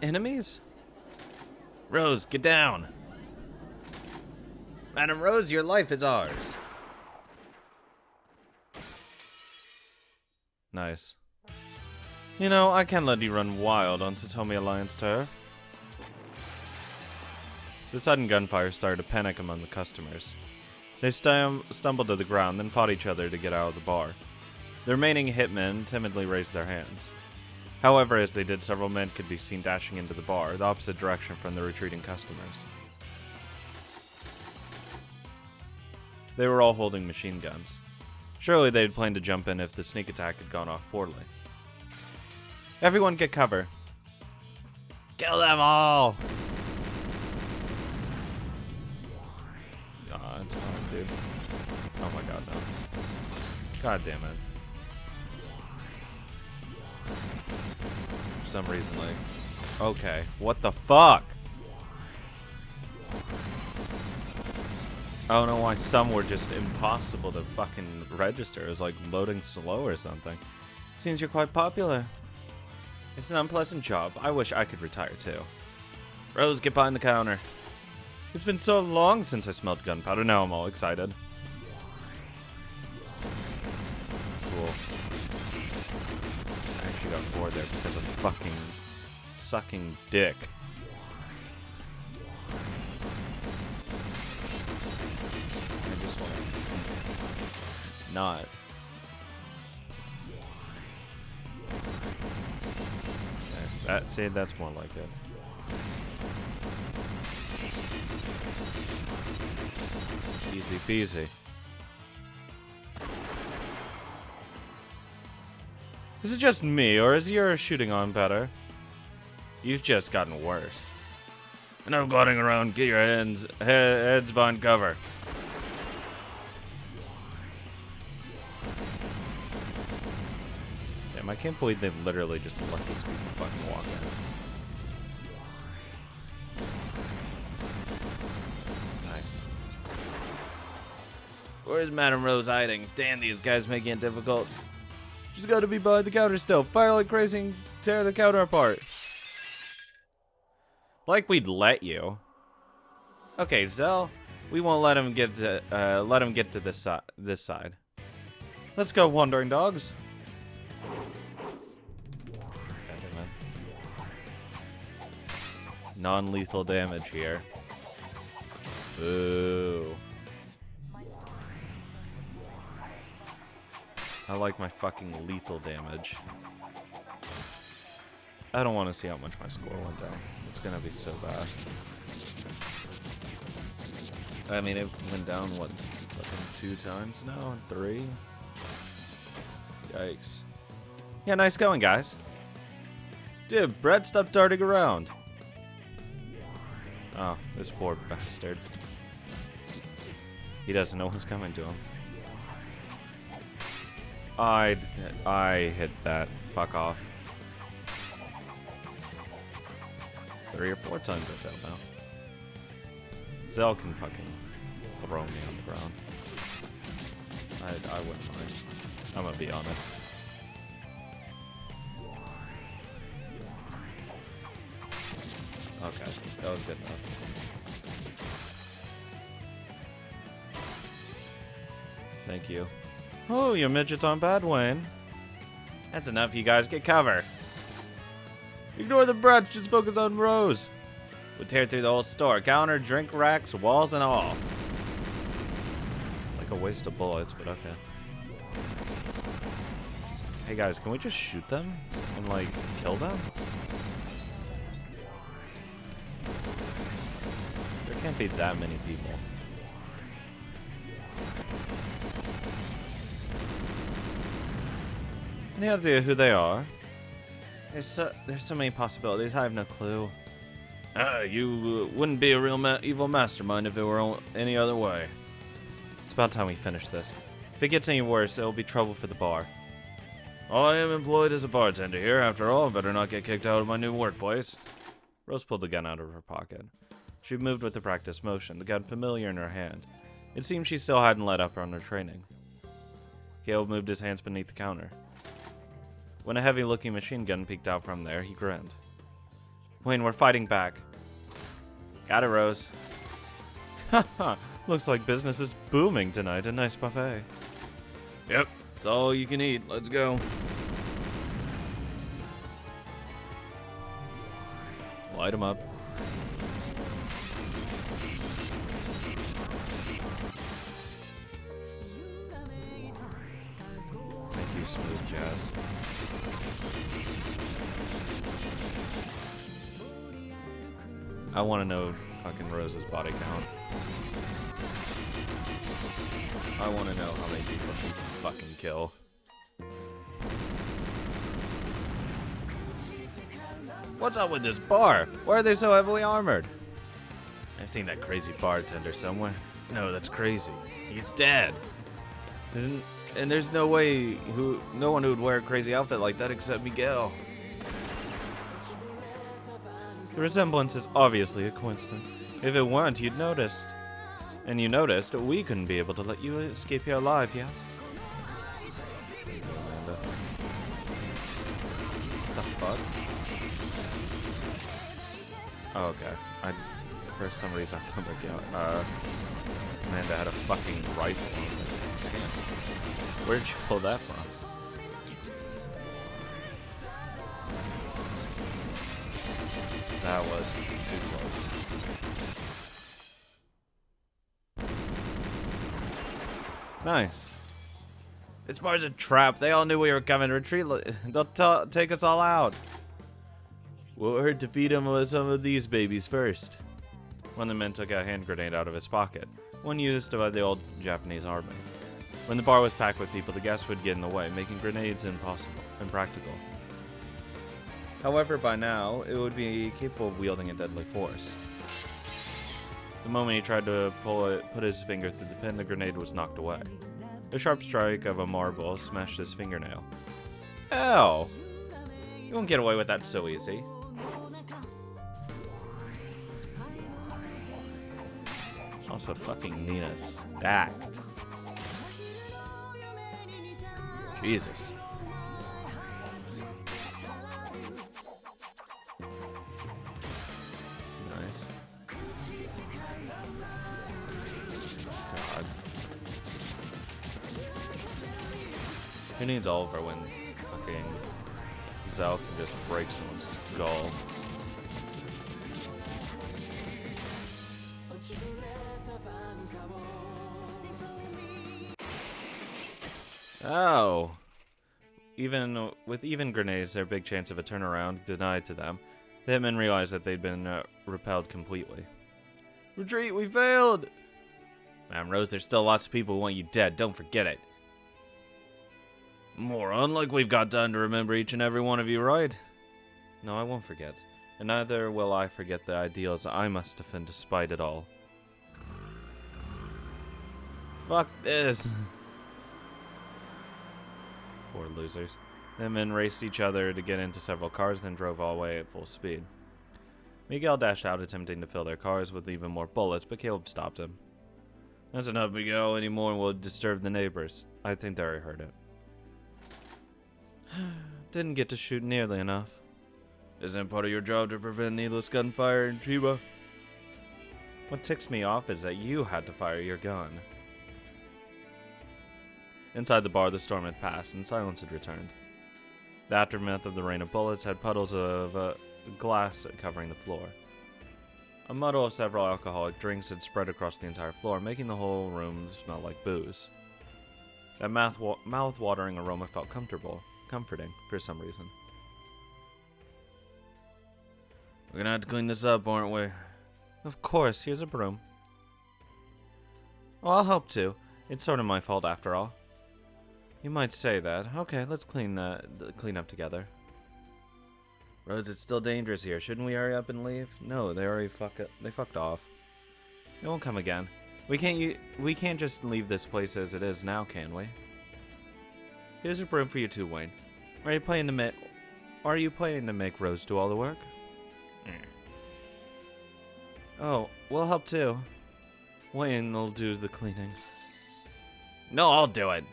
Enemies? Rose, get down. Madam Rose, your life is ours. Nice. You know, I can't let you run wild on Satomi Alliance turf. The sudden gunfire started a panic among the customers. They stumbled to the ground, then fought each other to get out of the bar. The remaining hitmen timidly raised their hands. However, as they did, several men could be seen dashing into the bar, the opposite direction from the retreating customers. They were all holding machine guns. Surely they'd planned to jump in if the sneak attack had gone off poorly. Everyone get cover. Kill them all! God, dude. Oh my god, no. God damn it. For some reason, like... Okay, what the fuck? I don't know why some were just impossible to fucking register. It was like loading slow or something. Seems you're quite popular. It's an unpleasant job. I wish I could retire too. Rose, get behind the counter. It's been so long since I smelled gunpowder. Now I'm all excited. Cool. I actually got 4 there because I'm fucking sucking dick. I just want to not. See, that's more like it. Easy peasy. Is it just me, or is your shooting on better? You've just gotten worse. Enough gliding around, get your heads behind cover. Damn, I can't believe they've literally just let these people fucking walk in. Where's Madam Rose hiding? Damn, these guys making it difficult. She's got to be behind the counter still. Fire like crazy and tear the counter apart. Like we'd let you. Okay, Zell, we won't let him get to this side. Let's go, wandering dogs. Non-lethal damage here. Boo. I like my fucking lethal damage. I don't want to see how much my score went down. It's gonna be so bad. I mean, it went down, what, fucking 2 times now? 3? Yikes. Yeah, nice going, guys. Dude, Brett, stop darting around. Oh, this poor bastard. He doesn't know what's coming to him. I hit that. Fuck off. 3 or 4 times I fell now. Zell can fucking throw me on the ground. I wouldn't mind. I'm gonna be honest. Okay, that was good enough. Thank you. Oh, your midget's on Badwayne. That's enough, you guys. Get cover. Ignore the brats, just focus on Rose. We'll tear through the whole store. Counter, drink racks, walls, and all. It's like a waste of bullets, but okay. Hey guys, can we just shoot them? And like, kill them? There can't be that many people. Any idea who they are? There's so many possibilities. I have no clue. You wouldn't be a real evil mastermind if it were any other way. It's about time we finish this. If it gets any worse, it'll be trouble for the bar. Oh, I am employed as a bartender here. After all, better not get kicked out of my new workplace. Rose pulled the gun out of her pocket. She moved with a practiced motion, the gun familiar in her hand. It seemed she still hadn't let up on her training. Caleb moved his hands beneath the counter. When a heavy-looking machine gun peeked out from there, he grinned. Wayne, we're fighting back. Got it, Rose. Haha, looks like business is booming tonight. A nice buffet. Yep, it's all you can eat. Let's go. Light them up. Thank you, Smooth Jazz. I want to know fucking Rose's body count. I want to know how many people she can fucking kill. What's up with this bar? Why are they so heavily armored? I've seen that crazy bartender somewhere. No, that's crazy. He's dead. And there's no way no one who would wear a crazy outfit like that except Miguel. The resemblance is obviously a coincidence. If it weren't, you'd noticed. And you noticed we couldn't be able to let you escape here alive, yes? Amanda. The fuck? Oh, okay. For some reason, I thought that Amanda had a fucking rifle. I was like, damn. Where'd you pull that from? That was too close. Nice. This bar's a trap. They all knew we were coming. Retreat. They'll take us all out. We'll hurt to feed them with some of these babies first. One of the men took a hand grenade out of his pocket, one used by the old Japanese army. When the bar was packed with people, the guests would get in the way, making grenades impractical. However, by now, it would be capable of wielding a deadly force. The moment he tried to put his finger through the pin, the grenade was knocked away. The sharp strike of a marble smashed his fingernail. Ow! You won't get away with that so easy. Also, fucking Nina stacked. Jesus. Nice. God. Who needs Oliver when fucking Zal can just break someone's skull? Oh. With even grenades, their big chance of a turnaround denied to them. The hitmen realized that they'd been repelled completely. Retreat, we failed! Ma'am Rose, there's still lots of people who want you dead, don't forget it. Moron, like we've got time to remember each and every one of you, right? No, I won't forget. And neither will I forget the ideals I must defend despite it all. Fuck this. Poor losers. The men raced each other to get into several cars, then drove all away at full speed. Miguel dashed out, attempting to fill their cars with even more bullets, but Caleb stopped him. That's enough, Miguel. Any more will disturb the neighbors. I think they already heard it. Didn't get to shoot nearly enough. Isn't it part of your job to prevent needless gunfire in Chiba? What ticks me off is that you had to fire your gun. Inside the bar, the storm had passed, and silence had returned. The aftermath of the rain of bullets had puddles of glass covering the floor. A muddle of several alcoholic drinks had spread across the entire floor, making the whole room smell like booze. That mouth-watering aroma felt comforting for some reason. We're gonna have to clean this up, aren't we? Of course, here's a broom. Oh, I'll help too. It's sort of my fault after all. You might say that. Okay, let's clean up together. Rose, it's still dangerous here. Shouldn't we hurry up and leave? No, they already fucked off. It won't come again. We can't just leave this place as it is now, can we? Here's a broom for you too, Wayne. Are you planning to make Rose do all the work? Oh, we'll help too. Wayne will do the cleaning. No, I'll do it.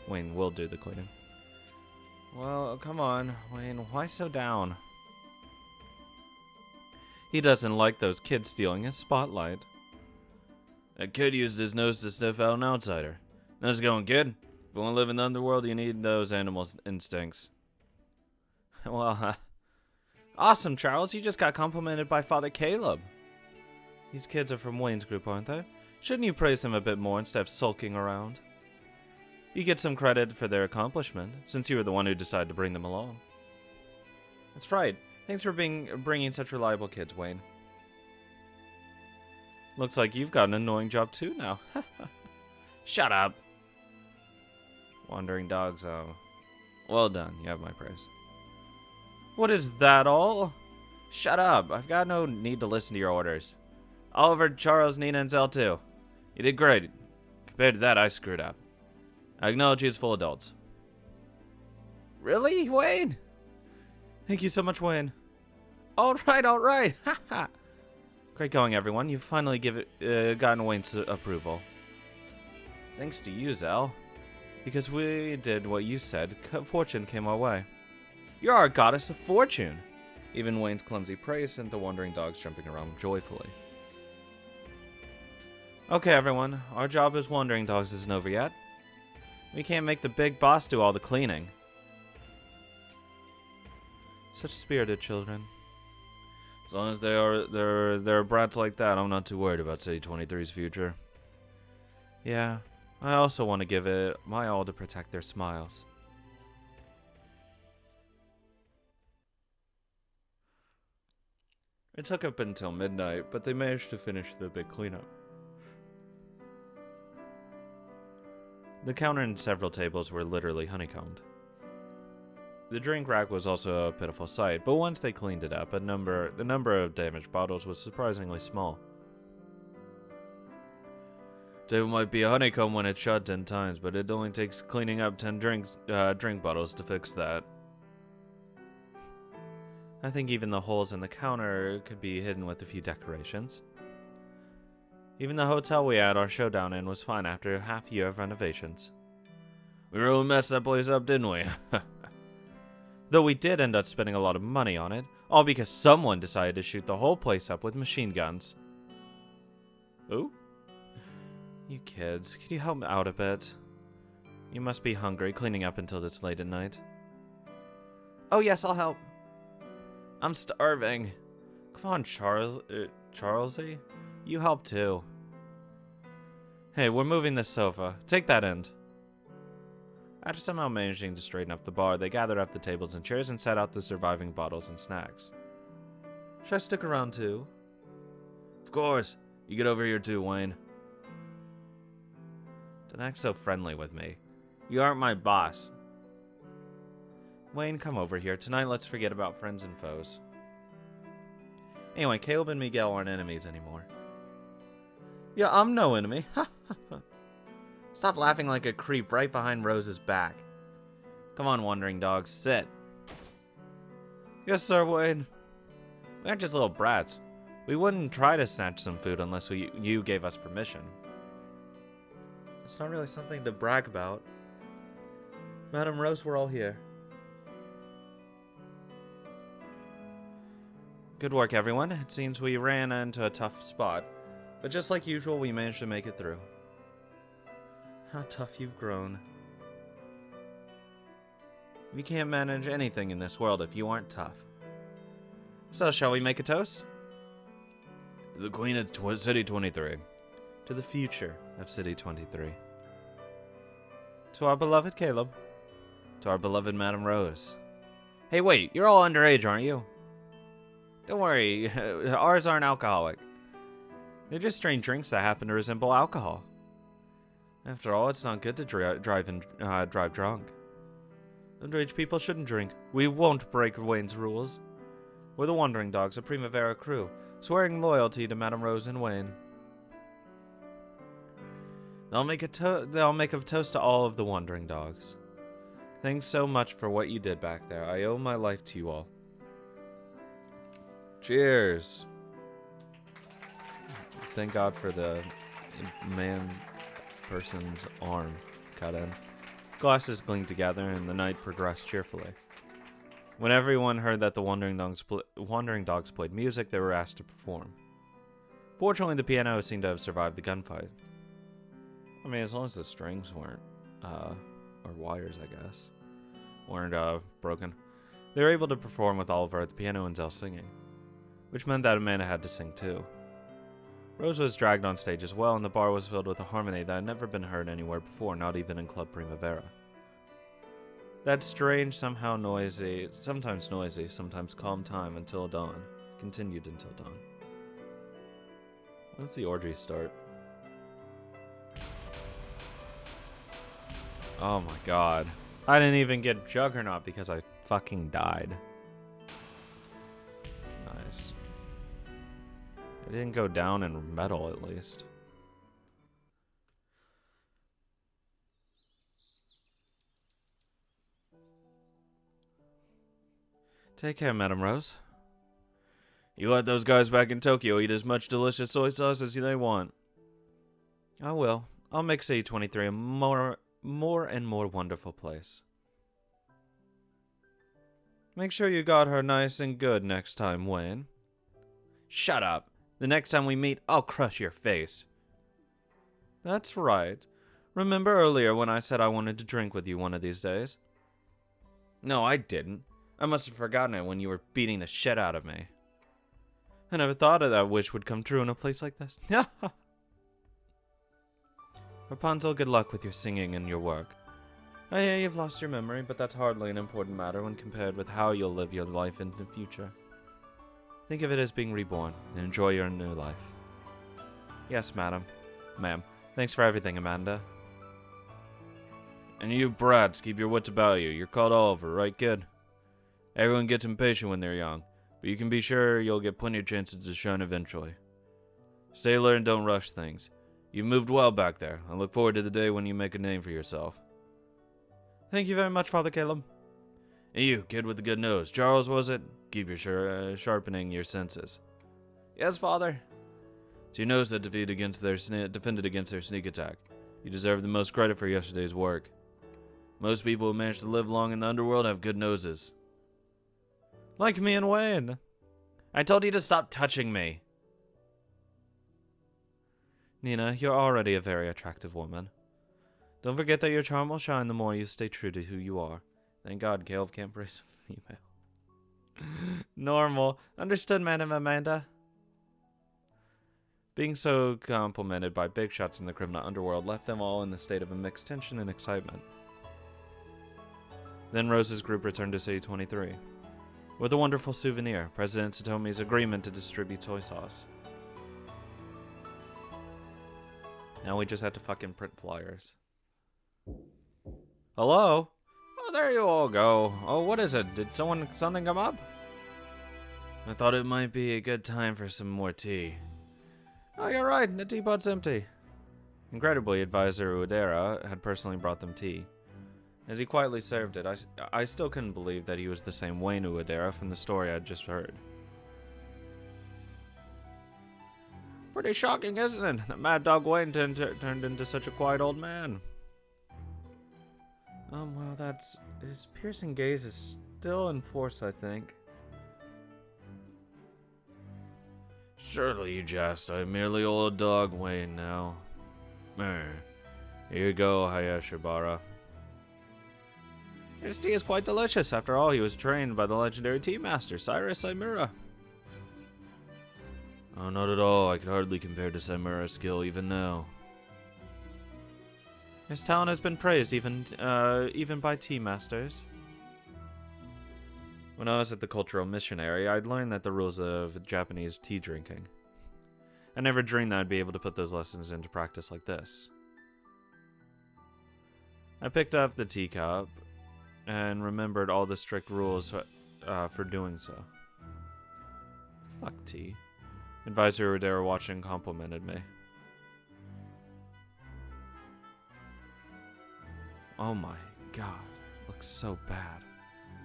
Wayne will do the cleaning. Well, come on, Wayne. Why so down? He doesn't like those kids stealing his spotlight. That kid used his nose to sniff out an outsider. How's it going, kid? If you want to live in the underworld, you need those animal instincts. Well, awesome, Charles. You just got complimented by Father Caleb. These kids are from Wayne's group, aren't they? Shouldn't you praise them a bit more instead of sulking around? You get some credit for their accomplishment, since you were the one who decided to bring them along. That's right. Thanks for bringing such reliable kids, Wayne. Looks like you've got an annoying job too now. Shut up. Wandering dogs, well done. You have my praise. What is that all? Shut up. I've got no need to listen to your orders. Oliver, Charles, Nina, and Zell too. You did great. Compared to that, I screwed up. I acknowledge you as full adults. Really, Wayne? Thank you so much, Wayne. All right. Haha. Great going, everyone. You've finally gotten Wayne's approval. Thanks to you, Zell. Because we did what you said, fortune came our way. You're our goddess of fortune. Even Wayne's clumsy praise sent the wandering dogs jumping around joyfully. Okay, everyone. Our job as wandering dogs isn't over yet. We can't make the big boss do all the cleaning. Such spirited children. As long as they're brats like that, I'm not too worried about City 23's future. Yeah, I also want to give it my all to protect their smiles. It took up until midnight, but they managed to finish the big cleanup. The counter and several tables were literally honeycombed. The drink rack was also a pitiful sight, but once they cleaned it up, the number of damaged bottles was surprisingly small. Table might be a honeycomb when it's shot 10 times, but it only takes cleaning up 10 drink bottles to fix that. I think even the holes in the counter could be hidden with a few decorations. Even the hotel we had our showdown in was fine after a half year of renovations. We really messed that place up, didn't we? Though we did end up spending a lot of money on it, all because someone decided to shoot the whole place up with machine guns. Ooh? You kids, could you help me out a bit? You must be hungry, cleaning up until this late at night. Oh yes, I'll help. I'm starving. Come on, Charlesy. You help too. Hey, we're moving this sofa. Take that end. After somehow managing to straighten up the bar, they gathered up the tables and chairs and set out the surviving bottles and snacks. Should I stick around too? Of course. You get over here too, Wayne. Don't act so friendly with me. You aren't my boss. Wayne, come over here. Tonight, let's forget about friends and foes. Anyway, Caleb and Miguel aren't enemies anymore. Yeah, I'm no enemy. Stop laughing like a creep right behind Rose's back. Come on, wandering dogs, sit. Yes, sir, Wayne. We aren't just little brats. We wouldn't try to snatch some food unless you gave us permission. It's not really something to brag about. Madam Rose, we're all here. Good work, everyone. It seems we ran into a tough spot, but just like usual, we managed to make it through. How tough you've grown. You can't manage anything in this world if you aren't tough. So, shall we make a toast? To the Queen of City 23. To the future of City 23. To our beloved Caleb. To our beloved Madam Rose. Hey, wait, you're all underage, aren't you? Don't worry, ours aren't alcoholic. They're just strange drinks that happen to resemble alcohol. After all, it's not good to drive drunk. Underage people shouldn't drink. We won't break Wayne's rules. We're the Wandering Dogs, a Primavera crew, swearing loyalty to Madame Rose and Wayne. They'll make a toast to all of the Wandering Dogs. Thanks so much for what you did back there. I owe my life to you all. Cheers. Thank God for the person's arm cut in. Glasses clinked together and the night progressed cheerfully. When everyone heard that the Wandering Dogs played music, they were asked to perform. Fortunately, the piano seemed to have survived the gunfight. I mean, as long as the strings weren't, or wires, I guess, weren't, broken. They were able to perform with Oliver at the piano and Zell singing, which meant that Amanda had to sing too. Rose was dragged on stage as well, and the bar was filled with a harmony that had never been heard anywhere before, not even in Club Primavera. That strange, sometimes noisy, sometimes calm time until dawn continued until dawn. When does the orgy start? Oh my god. I didn't even get Juggernaut because I fucking died. Nice. It didn't go down in metal, at least. Take care, Madame Rose. You let those guys back in Tokyo eat as much delicious soy sauce as they want. I will. I'll make C23 a more and more wonderful place. Make sure you got her nice and good next time, Wayne. Shut up. The next time we meet, I'll crush your face. That's right. Remember earlier when I said I wanted to drink with you one of these days? No, I didn't. I must have forgotten it when you were beating the shit out of me. I never thought of that wish would come true in a place like this. Rapunzel, good luck with your singing and your work. I hear you've lost your memory, but that's hardly an important matter when compared with how you'll live your life in the future. Think of it as being reborn, and enjoy your new life. Yes, madam. Ma'am. Thanks for everything, Amanda. And you brats, keep your wits about you. You're called Oliver, right, kid? Everyone gets impatient when they're young, but you can be sure you'll get plenty of chances to shine eventually. Stay alert and don't rush things. You've moved well back there. I look forward to the day when you make a name for yourself. Thank you very much, Father Caleb. And you, kid with the good nose. Charles, was it? Keep your sharpening your senses. Yes, Father. It's your nose that defended against their sneak attack. You deserve the most credit for yesterday's work. Most people who manage to live long in the underworld have good noses. Like me and Wayne. I told you to stop touching me. Nina, you're already a very attractive woman. Don't forget that your charm will shine the more you stay true to who you are. Thank God Caleb can't raise a female. Normal. Understood, Madam Amanda. Being so complimented by big shots in the criminal underworld left them all in the state of a mixed tension and excitement. Then Rose's group returned to C23. With a wonderful souvenir, President Satomi's agreement to distribute soy sauce. Now we just have to fucking print flyers. Hello? Oh, there you all go. Oh, what is it? Did something come up? I thought it might be a good time for some more tea. Oh, you're right. The teapot's empty. Incredibly, Advisor Udera had personally brought them tea. As he quietly served it, I still couldn't believe that he was the same Wayne Udera from the story I'd just heard. Pretty shocking, isn't it? That Mad Dog Wayne turned into such a quiet old man. Well, his piercing gaze is still in force, I think. Surely you jest. I'm merely old dog Wayne now. Here you go, Hayashibara. His tea is quite delicious. After all, he was trained by the legendary tea master, Cyrus Saimura. Oh, not at all. I could hardly compare to Saimura's skill even now. His talent has been praised even by tea masters. When I was at the cultural missionary, I'd learned that the rules of Japanese tea drinking. I never dreamed that I'd be able to put those lessons into practice like this. I picked up the teacup and remembered all the strict rules for doing so. Fuck tea. Advisor Udera watching complimented me. Oh my god. Looks so bad.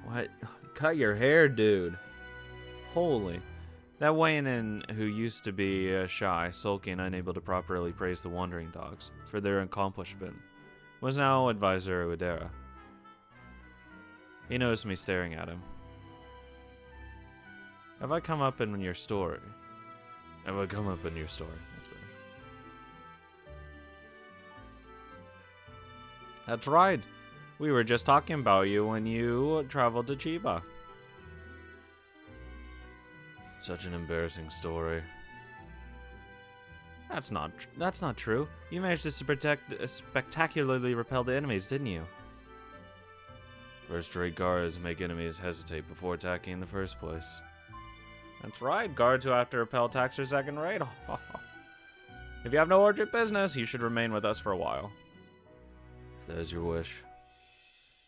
What? Cut your hair, dude. Holy. That Wayne who used to be shy, sulky, and unable to properly praise the Wandering Dogs for their accomplishment was now Advisor Udera. He noticed me staring at him. Have I come up in your story? Have I come up in your story? That's right. We were just talking about you when you traveled to Chiba. Such an embarrassing story. That's not true. You managed to spectacularly repel the enemies, didn't you? First-rate guards make enemies hesitate before attacking in the first place. That's right. Guards who have to repel attacks are second-rate. If you have no urgent business, you should remain with us for a while. If that is your wish.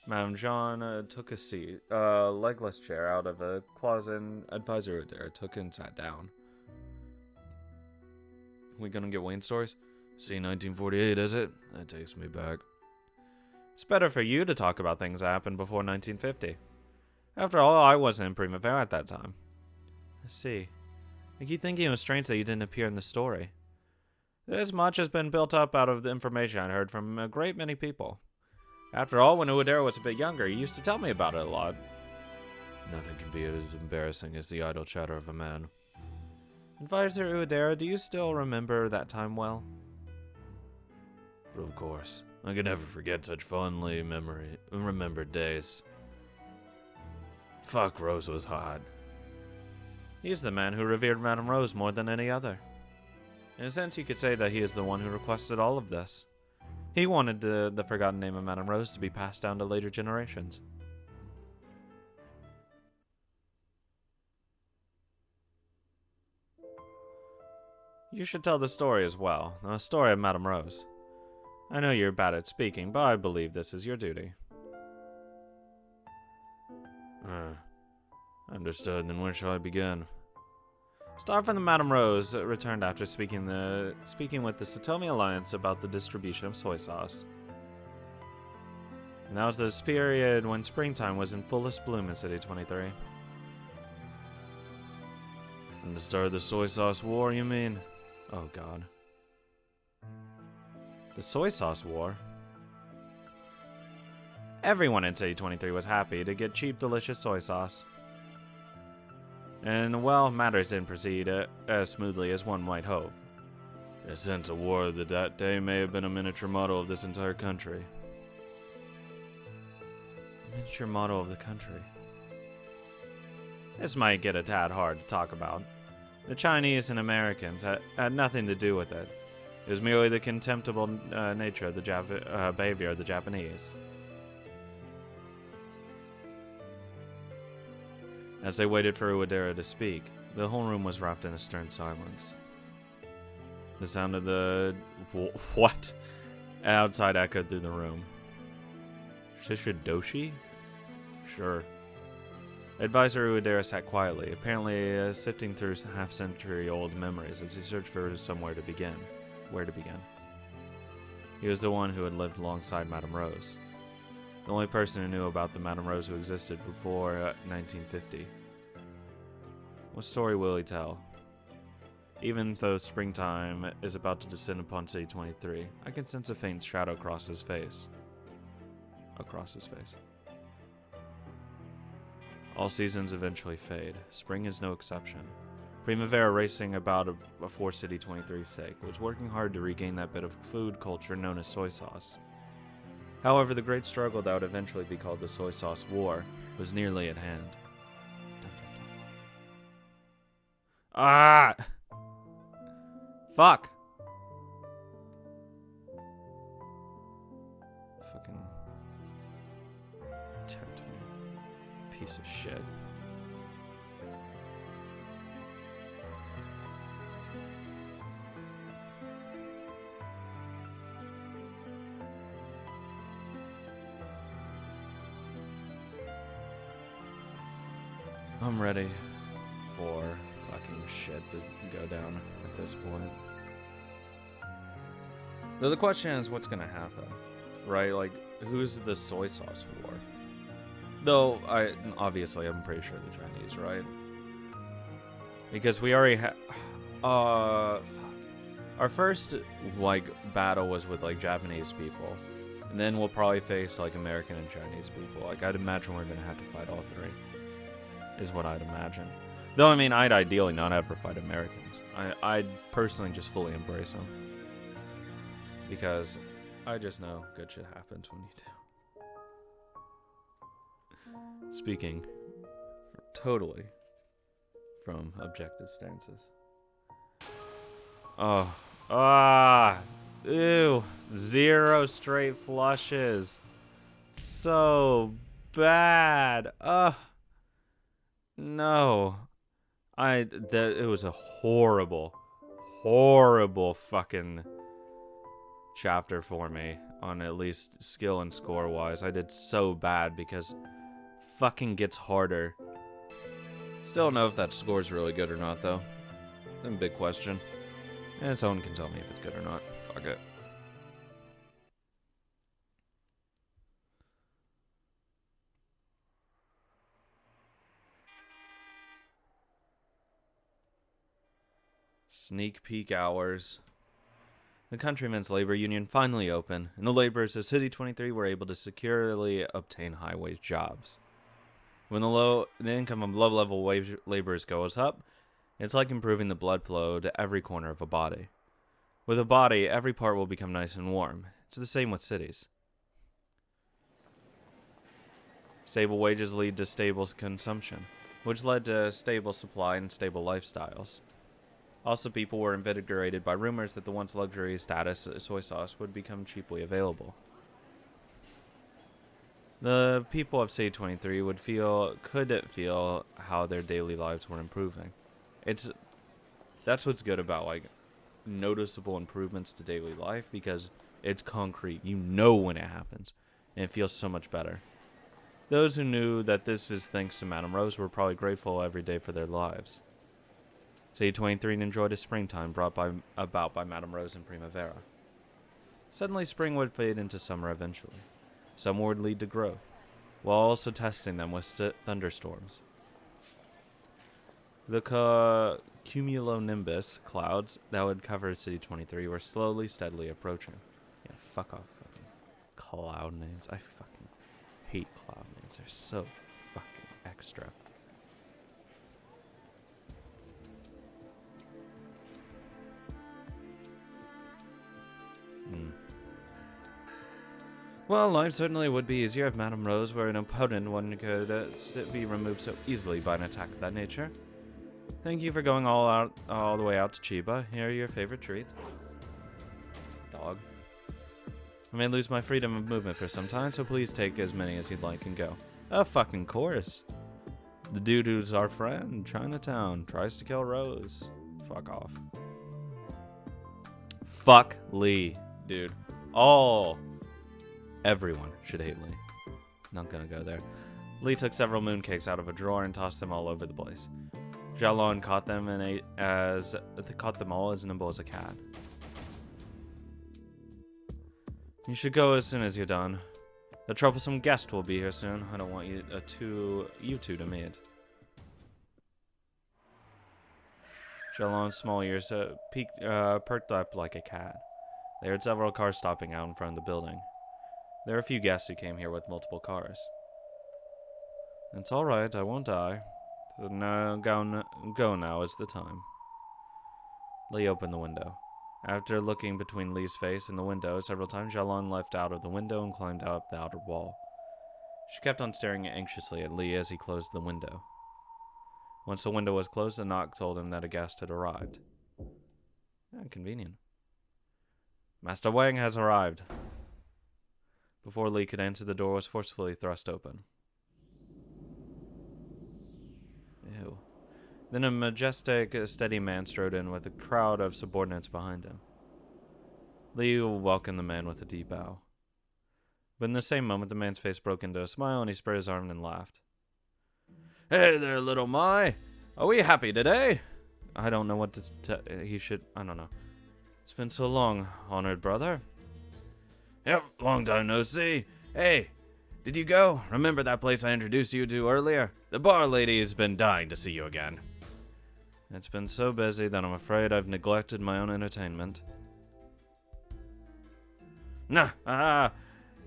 Madame Jean took a seat, legless chair out of a closet, and Advisor Udera took and sat down. We gonna get Wayne stories? See, 1948, is it? That takes me back. It's better for you to talk about things that happened before 1950. After all, I wasn't in Primavera at that time. I see. I keep thinking it was strange that you didn't appear in the story. This much has been built up out of the information I'd heard from a great many people. After all, when Uedera was a bit younger, he used to tell me about it a lot. Nothing can be as embarrassing as the idle chatter of a man. Advisor Uedera, do you still remember that time well? But of course. I can never forget such fondly remembered days. Fuck, Rose was hot. He's the man who revered Madame Rose more than any other. In a sense, you could say that he is the one who requested all of this. He wanted the forgotten name of Madame Rose to be passed down to later generations. You should tell the story as well, the story of Madame Rose. I know you're bad at speaking, but I believe this is your duty. Understood, then where shall I begin? Start from the Madame Rose returned after speaking with the Satomi Alliance about the distribution of soy sauce. And that was this period when springtime was in fullest bloom in City 23. And the start of the soy sauce war, you mean? Oh god. The soy sauce war? Everyone in City 23 was happy to get cheap, delicious soy sauce. And, well, matters didn't proceed as smoothly as one might hope. In a sense, a war that day may have been a miniature model of this entire country. A miniature model of the country? This might get a tad hard to talk about. The Chinese and Americans had nothing to do with it. It was merely the contemptible nature of the behavior of the Japanese. As they waited for Uedera to speak, the whole room was wrapped in a stern silence. The sound of the what outside echoed through the room. Shishidoshi? Sure. Advisor Uedera sat quietly, apparently sifting through half-century-old memories as he searched for somewhere to begin. Where to begin? He was the one who had lived alongside Madame Rose. The only person who knew about the Madame Rose who existed before 1950. What story will he tell? Even though springtime is about to descend upon City 23, I can sense a faint shadow across his face. All seasons eventually fade. Spring is no exception. Primavera, racing about for City 23's sake, was working hard to regain that bit of food culture known as soy sauce. However, the great struggle that would eventually be called the Soy Sauce War was nearly at hand. Ah! Fuck! Fucking tempt me. Piece of shit. I'm ready for fucking shit to go down at this point. Though the question is, what's gonna happen? Right? Like, who's the soy sauce war? Though, obviously, I'm pretty sure the Chinese, right? Because we already have... fuck. Our first, like, battle was with, like, Japanese people. And then we'll probably face, like, American and Chinese people. Like, I'd imagine we're gonna have to fight all three. Is what I'd imagine. Though, I mean, I'd ideally not ever fight Americans. I'd personally just fully embrace them. Because I just know good shit happens when you do. Speaking totally from objective stances. Oh. Ah. Ew. 0 straight flushes. So bad. Ugh. No. It was a horrible fucking chapter for me on at least skill and score wise. I did so bad because fucking gets harder. Still don't know if that score's really good or not though. That's a big question. And someone can tell me if it's good or not. Fuck it. Sneak peek hours. The Countrymen's Labor Union finally opened, and the laborers of City 23 were able to securely obtain high-wage jobs. When the income of low-level wage laborers goes up, it's like improving the blood flow to every corner of a body. With a body, every part will become nice and warm. It's the same with cities. Stable wages lead to stable consumption, which led to stable supply and stable lifestyles. Also, people were invigorated by rumors that the once luxury status soy sauce would become cheaply available. The people of City 23 could feel how their daily lives were improving. That's what's good about like noticeable improvements to daily life, because it's concrete. You know when it happens, and it feels so much better. Those who knew that this is thanks to Madame Rose were probably grateful every day for their lives. City 23 enjoyed a springtime brought about by Madame Rose and Primavera. Suddenly, spring would fade into summer eventually. Summer would lead to growth, while also testing them with thunderstorms. The cumulonimbus clouds that would cover City 23 were slowly, steadily approaching. Yeah, fuck off fucking cloud names. I fucking hate cloud names. They're so fucking extra. Well, life certainly would be easier if Madame Rose were an opponent one could be removed so easily by an attack of that nature. Thank you for going all the way out to Chiba. Here are your favorite treat. Dog. I may lose my freedom of movement for some time, so please take as many as you'd like and go. Of fucking course. The dude who's our friend, Chinatown, tries to kill Rose. Fuck off. Fuck Lee, dude. Everyone should hate Lee. Not gonna go there. Lee took several mooncakes out of a drawer and tossed them all over the place. Xiaolong caught them caught them all as nimble as a cat. You should go as soon as you're done. A troublesome guest will be here soon. I don't want you two to meet. Xiaolong's small ears perked up like a cat. They heard several cars stopping out in front of the building. There are a few guests who came here with multiple cars. It's alright, I won't die. So now, go now is the time. Lee opened the window. After looking between Lee's face and the window several times, Xiaolong leapt out of the window and climbed up the outer wall. She kept on staring anxiously at Lee as he closed the window. Once the window was closed, a knock told him that a guest had arrived. Convenient. Master Wang has arrived. Before Lee could answer, the door was forcefully thrust open. Ew. Then a majestic, steady man strode in with a crowd of subordinates behind him. Lee welcomed the man with a deep bow. But in the same moment, the man's face broke into a smile and he spread his arm and laughed. Hey there, little Mai. Are we happy today? I don't know what to I don't know. It's been so long, honored brother. Yep, long time no see. Hey, did you go? Remember that place I introduced you to earlier? The bar lady has been dying to see you again. It's been so busy that I'm afraid I've neglected my own entertainment. Nah,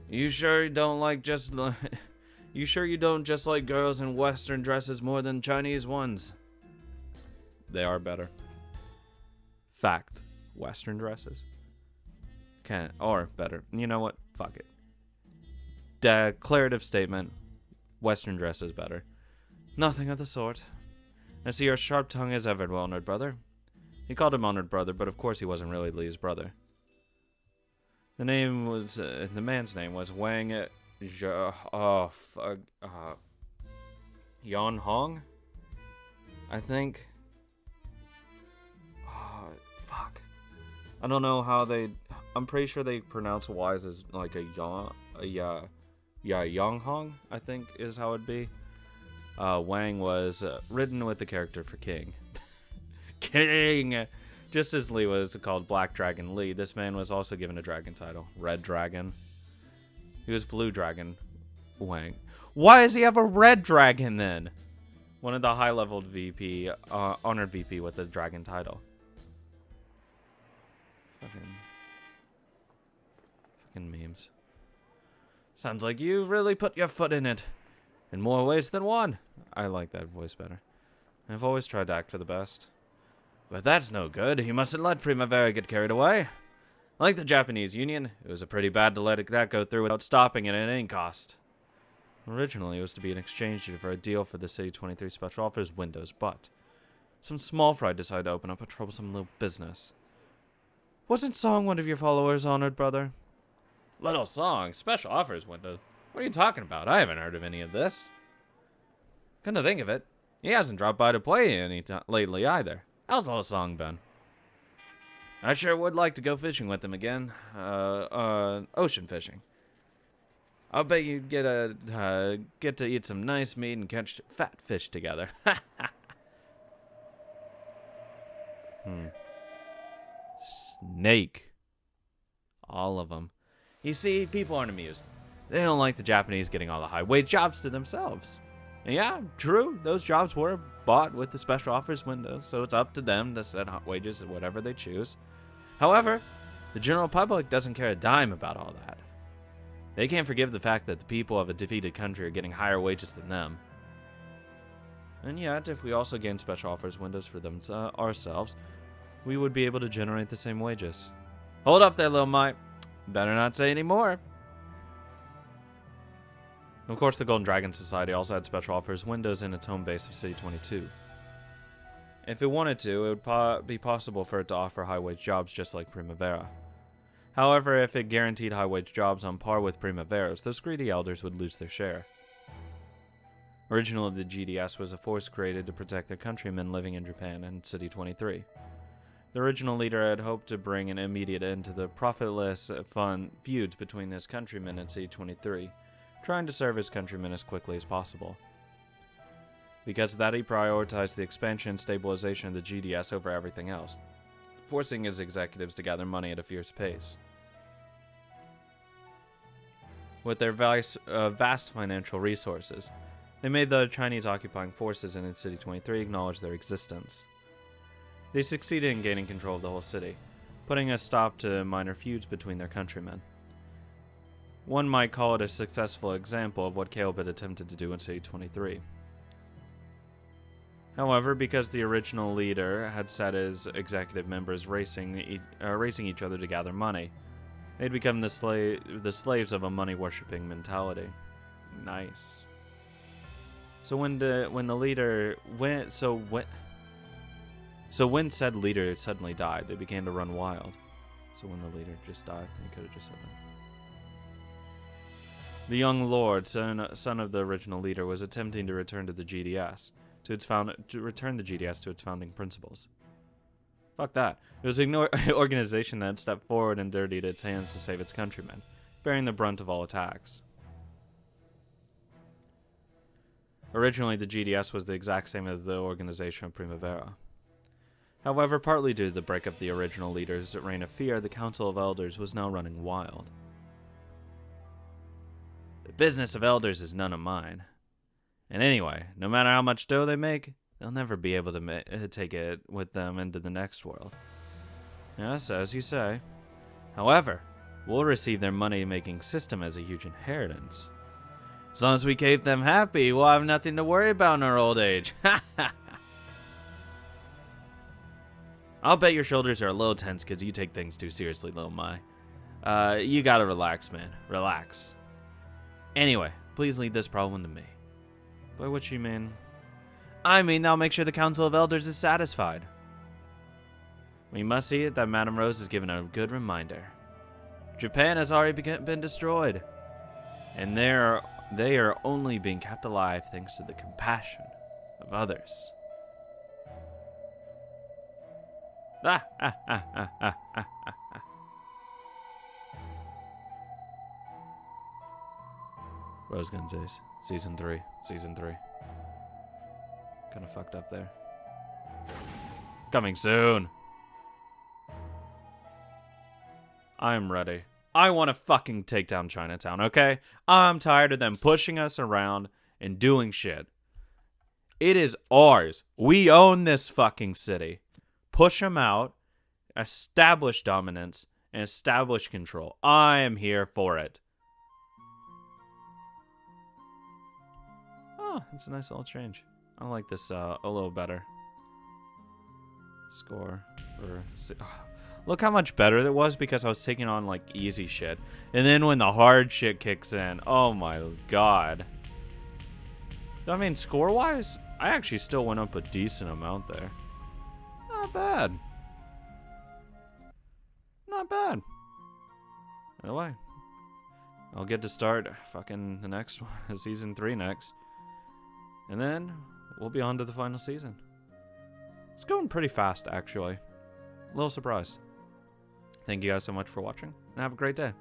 you sure you don't you sure you don't just like girls in Western dresses more than Chinese ones? They are better. Fact. Western dresses. Or better. You know what? Fuck it. Declarative statement. Western dress is better. Nothing of the sort. I see your sharp tongue as ever, honored brother. He called him honored brother, but of course he wasn't really Li's brother. The man's name was Wang Yan Hong? I think. Fuck. I don't know how I'm pretty sure they pronounce Y's as like Yang Hong, I think is how it'd be. Wang was written with the character for King. King! Just as Li was called Black Dragon Li, this man was also given a dragon title, Red Dragon. He was Blue Dragon Wang. Why does he have a Red Dragon then? One of the high-leveled VP, honored VP with the dragon title. Fucking memes. Sounds like you've really put your foot in it. In more ways than one. I like that voice better. I've always tried to act for the best. But that's no good. You mustn't let Primavera get carried away. Like the Japanese Union, it was pretty bad to let that go through without stopping it at any cost. Originally, it was to be an exchange for a deal for the City 23 special offers windows, but some small fry decided to open up a troublesome little business. Wasn't Song one of your followers, honored brother? Little Song? Special offers window? What are you talking about? I haven't heard of any of this. Come to think of it, he hasn't dropped by to play any lately either. How's Little Song been? I sure would like to go fishing with him again. Ocean fishing. I'll bet you'd get to eat some nice meat and catch fat fish together. Snake. All of them. You see, people aren't amused. They don't like the Japanese getting all the high-wage jobs to themselves. And yeah, true, those jobs were bought with the special offers window, so it's up to them to set hot wages at whatever they choose. However, the general public doesn't care a dime about all that. They can't forgive the fact that the people of a defeated country are getting higher wages than them. And yet, if we also gain special offers windows for them ourselves, we would be able to generate the same wages. Hold up there, little mite. Better not say any more. Of course, the Golden Dragon Society also had special offers windows in its home base of City 22. If it wanted to, it would be possible for it to offer high-wage jobs just like Primavera. However, if it guaranteed high-wage jobs on par with Primavera's, those greedy elders would lose their share. Originally, the GDS was a force created to protect their countrymen living in Japan and City 23. The original leader had hoped to bring an immediate end to the profitless feuds between his countrymen and City 23, trying to serve his countrymen as quickly as possible. Because of that, he prioritized the expansion and stabilization of the GDS over everything else, forcing his executives to gather money at a fierce pace. With their vast financial resources, they made the Chinese occupying forces in City 23 acknowledge their existence. They succeeded in gaining control of the whole city, putting a stop to minor feuds between their countrymen. One might call it a successful example of what Caleb had attempted to do in City 23. However, because the original leader had set his executive members racing each other to gather money, they'd become the slaves of a money-worshipping mentality. Nice. So when said leader suddenly died, they began to run wild. So when the leader just died, he could have just said that. The young lord, son of the original leader, was attempting to return to the GDS, return the GDS to its founding principles. Fuck that. It was an organization that had stepped forward and dirtied its hands to save its countrymen, bearing the brunt of all attacks. Originally, the GDS was the exact same as the organization of Primavera. However, partly due to the breakup of the original leader's reign of fear, the Council of Elders was now running wild. The business of elders is none of mine. And anyway, no matter how much dough they make, they'll never be able to take it with them into the next world. Yes, as you say. However, we'll receive their money-making system as a huge inheritance. As long as we keep them happy, we'll have nothing to worry about in our old age. Ha ha! I'll bet your shoulders are a little tense because you take things too seriously, little Mai. You gotta relax, man. Relax. Anyway, please leave this problem to me. By which you mean? I mean, I'll make sure the Council of Elders is satisfied. We must see it that Madame Rose has given a good reminder. Japan has already been destroyed, and they are only being kept alive thanks to the compassion of others. Rose Gun Days, Season 3. Kinda fucked up there. Coming soon. I'm ready. I want to fucking take down Chinatown, okay? I'm tired of them pushing us around and doing shit. It is ours. We own this fucking city. Push them out, establish dominance, and establish control. I am here for it. Oh, it's a nice little change. I like this a little better. Score for... Look how much better it was because I was taking on, like, easy shit. And then when the hard shit kicks in, oh my god. I mean, score-wise, I actually still went up a decent amount there. Not bad. Not bad. Anyway, I'll get to start fucking the next one, Season 3 next. And then we'll be on to the final season. It's going pretty fast, actually. A little surprised. Thank you guys so much for watching, and have a great day.